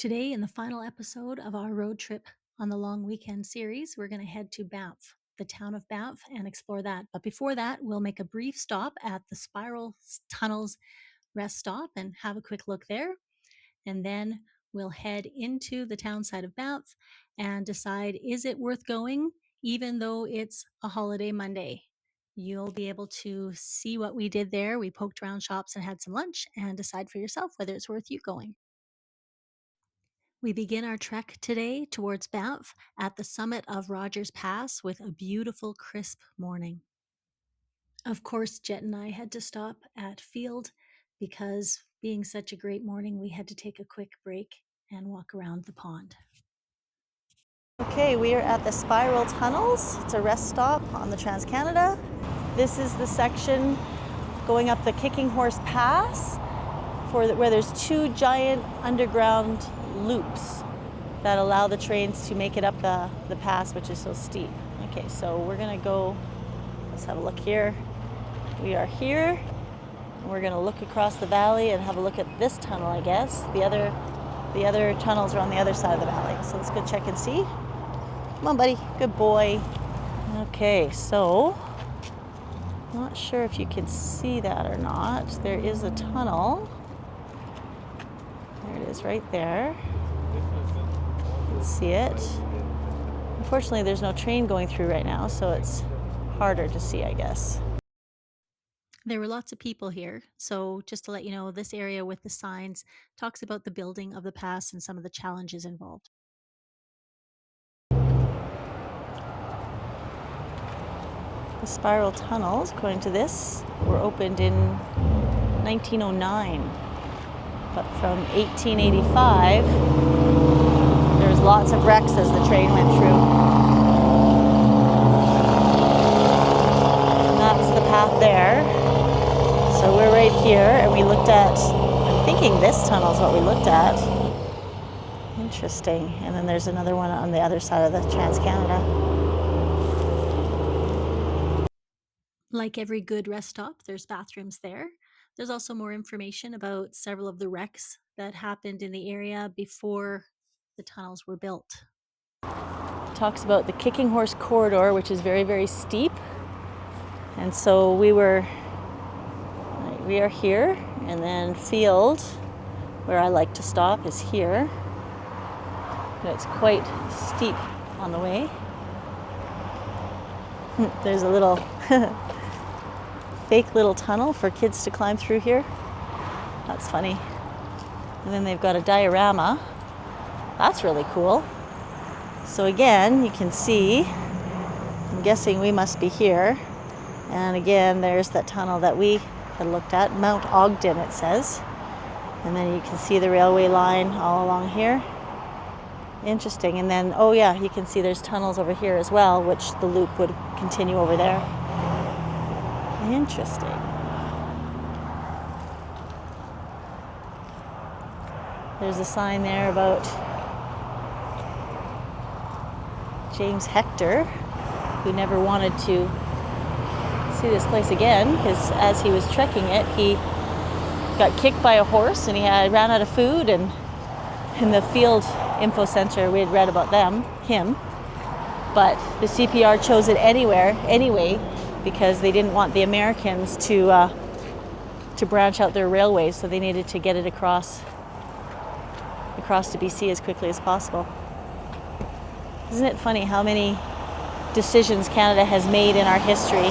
Today, in the final episode of our road trip on the long weekend series, we're going to head to Banff, the town of Banff, and explore that. But before that, we'll make a brief stop at the Spiral Tunnels rest stop and have a quick look there. And then we'll head into the town side of Banff and decide, is it worth going, even though it's a holiday Monday? You'll be able to see what we did there. We poked around shops and had some lunch and decide for yourself whether it's worth you going. We begin our trek today towards Banff at the summit of Rogers Pass with a beautiful, crisp morning. Of course, Jet and I had to stop at Field because, being such a great morning, we had to take a quick break and walk around the pond. Okay, we are at the Spiral Tunnels. It's a rest stop on the Trans-Canada. This is the section going up the Kicking Horse Pass where there's two giant underground loops that allow the trains to make it up the pass, which is so steep. Okay, so we're gonna go, let's have a look here. We are here, and we're gonna look across the valley and have a look at this tunnel, I guess. The other tunnels are on the other side of the valley. So let's go check and see. Come on, buddy, good boy. Okay, so, not sure if you can see that or not. There is a tunnel. There it is right there. You can see it. Unfortunately, there's no train going through right now, so it's harder to see, I guess. There were lots of people here, so just to let you know, this area with the signs talks about the building of the pass and some of the challenges involved. The spiral tunnels, according to this, were opened in 1909. But from 1885, there's lots of wrecks as the train went through. And that's the path there. So we're right here, and we looked at, I'm thinking this tunnel is what we looked at. Interesting. And then there's another one on the other side of the Trans-Canada. Like every good rest stop, there's bathrooms there. There's also more information about several of the wrecks that happened in the area before the tunnels were built. It talks about the Kicking Horse corridor, which is very, very steep. And so we are here, and then Field, where I like to stop, is here. And it's quite steep on the way. There's a little fake little tunnel for kids to climb through here. That's funny. And then they've got a diorama. That's really cool. So again, you can see, I'm guessing we must be here. And again, there's that tunnel that we had looked at, Mount Ogden it says. And then you can see the railway line all along here. Interesting. And then, oh yeah, you can see there's tunnels over here as well, which the loop would continue over there. Interesting. There's a sign there about James Hector, who never wanted to see this place again, because as he was trekking it, he got kicked by a horse and he ran out of food, and in the Field Info Center we had read about him, but the CPR chose it anyway, because they didn't want the Americans to branch out their railways, so they needed to get it across to BC as quickly as possible. Isn't it funny how many decisions Canada has made in our history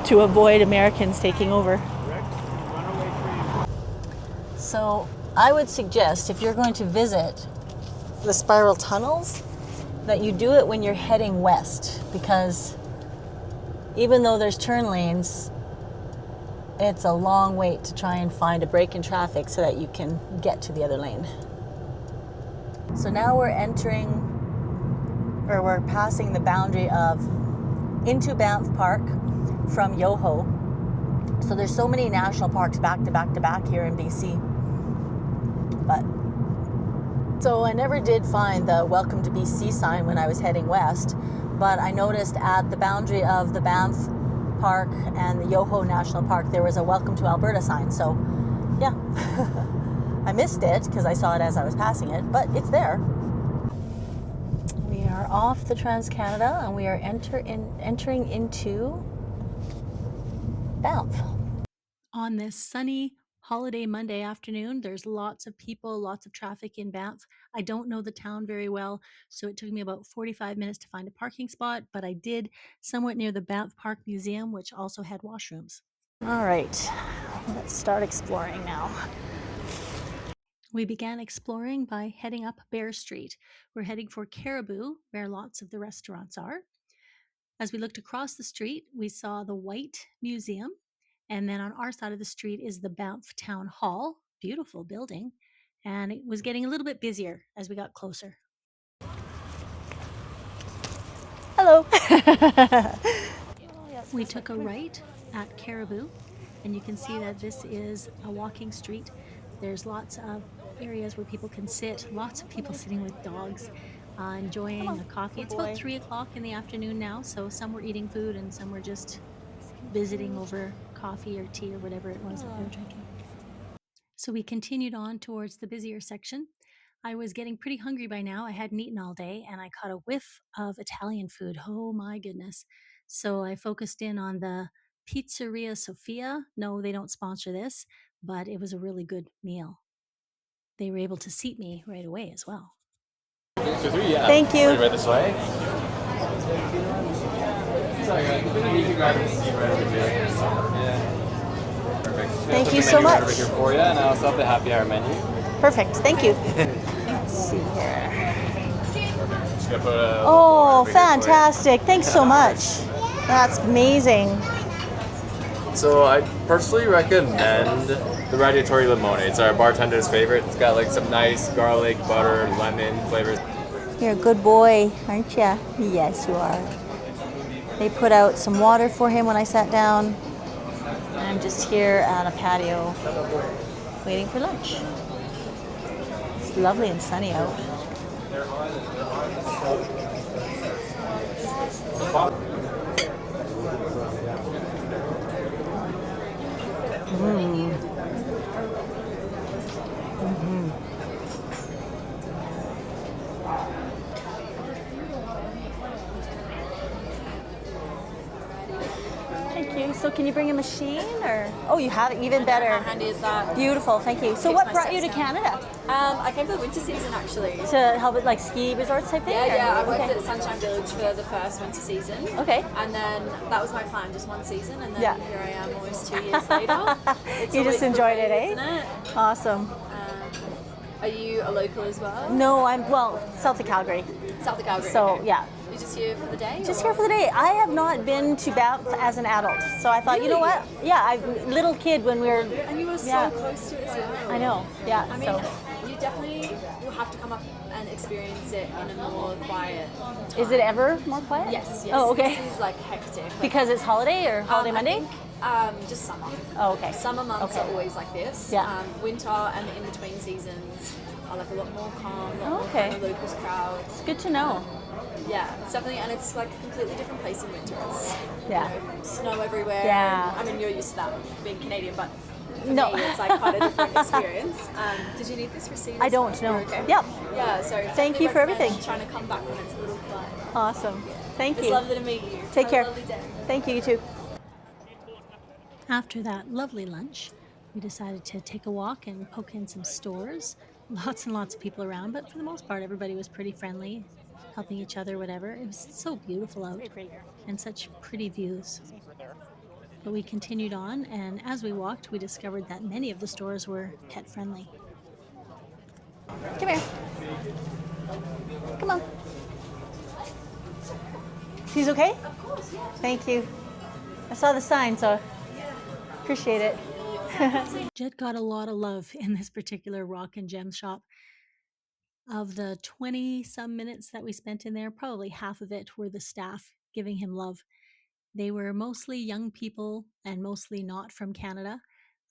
to avoid Americans taking over? So I would suggest, if you're going to visit the spiral tunnels, that you do it when you're heading west, because even though there's turn lanes, it's a long wait to try and find a break in traffic so that you can get to the other lane. So now we're passing the boundary into Banff Park from Yoho. So there's so many national parks back to back to back here in BC. So I never did find the Welcome to BC sign when I was heading west, but I noticed at the boundary of the Banff Park and the Yoho National Park, there was a Welcome to Alberta sign. So yeah, I missed it because I saw it as I was passing it, but it's there. We are off the Trans-Canada and we are entering into Banff. On this sunny holiday Monday afternoon, there's lots of people, lots of traffic in Banff. I don't know the town very well, so it took me about 45 minutes to find a parking spot, but I did somewhat near the Banff Park Museum, which also had washrooms. All right, let's start exploring now. We began exploring by heading up Bear Street. We're heading for Caribou, where lots of the restaurants are. As we looked across the street, we saw the White Museum. And then on our side of the street is the Banff Town Hall, beautiful building. And it was getting a little bit busier as we got closer. Hello. We took a right at Caribou, and you can see that this is a walking street. There's lots of areas where people can sit, lots of people sitting with dogs, enjoying a coffee. It's about 3 o'clock in the afternoon now, so some were eating food and some were just visiting over coffee or tea or whatever it was that they were drinking. So we continued on towards the busier section. I was getting pretty hungry by now. I hadn't eaten all day and I caught a whiff of Italian food. Oh my goodness. So I focused in on the Pizzeria Sofia. No, they don't sponsor this, but it was a really good meal. They were able to seat me right away as well. 2, 3, yeah. Thank you. Right this way. Perfect. Thank you so much. Over here for you, and I also have the happy hour menu. Perfect. Thank you. Let's see here. Just gonna put a Oh, fantastic. Thanks so much. That's amazing. So I personally recommend the Radiatori Limone. It's our bartender's favorite. It's got like some nice garlic, butter, lemon flavors. You're a good boy, aren't you? Yes, you are. They put out some water for him when I sat down. I'm just here on a patio waiting for lunch. It's lovely and sunny out. Thank you. So can you bring a machine or? Oh, you have it, even better. How handy is that? Beautiful, thank you. So Keeps what my brought you to steps down. Canada? I came for the winter season actually. To help with like ski resorts type thing? Yeah, or? yeah. I worked Okay. at Sunshine Village for the first winter season. Okay. And then that was my plan, just one season, and then Yeah. here I am almost 2 years later. It's You always just the enjoyed way, it, eh? Isn't it? Awesome. Are you a local as well? No, I'm, well, south of Calgary. South of Calgary. So, okay. yeah. You're just here for the day? Just or? here for the day. I have not been to Banff as an adult. So I thought, you know Really? what? Yeah, I little kid when we were. And you were so Yeah. close to it as well. I know. Yeah. I mean, so you definitely will have to come up and experience it in a more quiet time. is it ever more quiet? Yes, yes. Oh, okay. This is like hectic. Like, Because it's holiday or holiday I Monday? think, just summer. Oh, okay. Summer months Okay. are always like this. Yeah. Winter and the in-between seasons are like a lot more calm, a lot more Okay. kind of locals crowd. It's good to know. Yeah, it's definitely, and it's like a completely different place in winter. It's Yeah. snow everywhere. Yeah. I mean, you're used to that being Canadian, but for No. me, it's like quite a different experience. Did you need this receipt? I as don't well? know. You're okay? Yep. Yeah, so Thank definitely you for recommend everything. Trying to come back when it's a little quiet. Awesome. Thank It's you. lovely to meet you. Take Have care. A lovely day. Thank you, you too. After that lovely lunch, we decided to take a walk and poke in some stores. Lots and lots of people around, but for the most part, everybody was pretty friendly, helping each other, whatever. It was so beautiful out and such pretty views. But we continued on, and as we walked, we discovered that many of the stores were pet friendly. Come here. Come on. He's okay? Of course, yeah. Thank you. I saw the sign, so appreciate it. Jed got a lot of love in this particular rock and gem shop. Of the 20 some minutes that we spent in there, probably half of it were the staff giving him love. They were mostly young people and mostly not from Canada.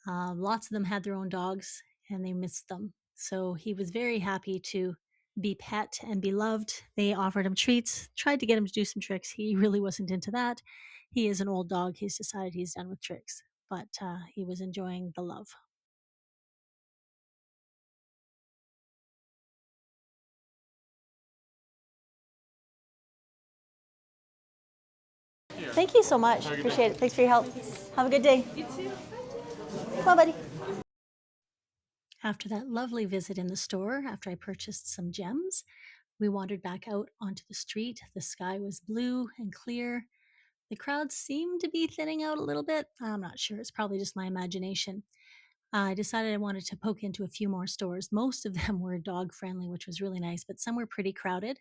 Lots of them had their own dogs and they missed them. So he was very happy to be pet and be loved. They offered him treats, tried to get him to do some tricks. He really wasn't into that. He is an old dog. He's decided he's done with tricks, but he was enjoying the love. Thank you so much. Appreciate it. Thanks for your help. Have a good day. Bye, buddy. After that lovely visit in the store, after I purchased some gems, we wandered back out onto the street. The sky was blue and clear. The crowd seemed to be thinning out a little bit. I'm not sure. It's probably just my imagination. I decided I wanted to poke into a few more stores. Most of them were dog friendly, which was really nice, but some were pretty crowded.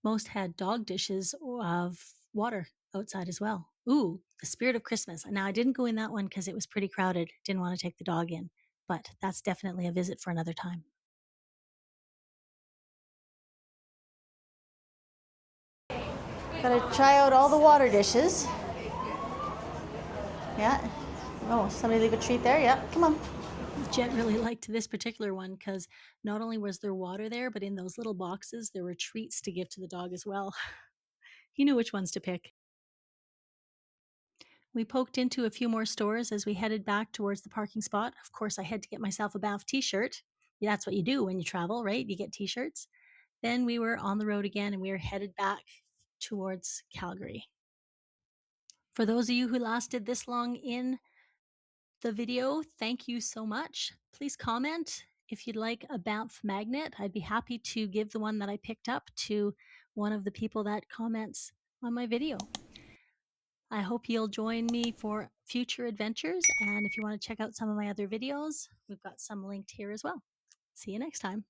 Most had dog dishes of water outside as well. Ooh, the spirit of Christmas. Now, I didn't go in that one because it was pretty crowded. Didn't want to take the dog in, but that's definitely a visit for another time. Gotta try out all the water dishes. Yeah. Oh, somebody leave a treat there? Yep. Come on. Jet really liked this particular one because not only was there water there, but in those little boxes, there were treats to give to the dog as well. He knew which ones to pick. We poked into a few more stores as we headed back towards the parking spot. Of course, I had to get myself a Banff t shirt. Yeah, that's what you do when you travel, right? You get t shirts. Then we were on the road again and we were headed back towards Calgary. For those of you who lasted this long in the video, thank you so much. Please comment if you'd like a Banff magnet. I'd be happy to give the one that I picked up to one of the people that comments on my video. I hope you'll join me for future adventures. And if you want to check out some of my other videos, we've got some linked here as well. See you next time.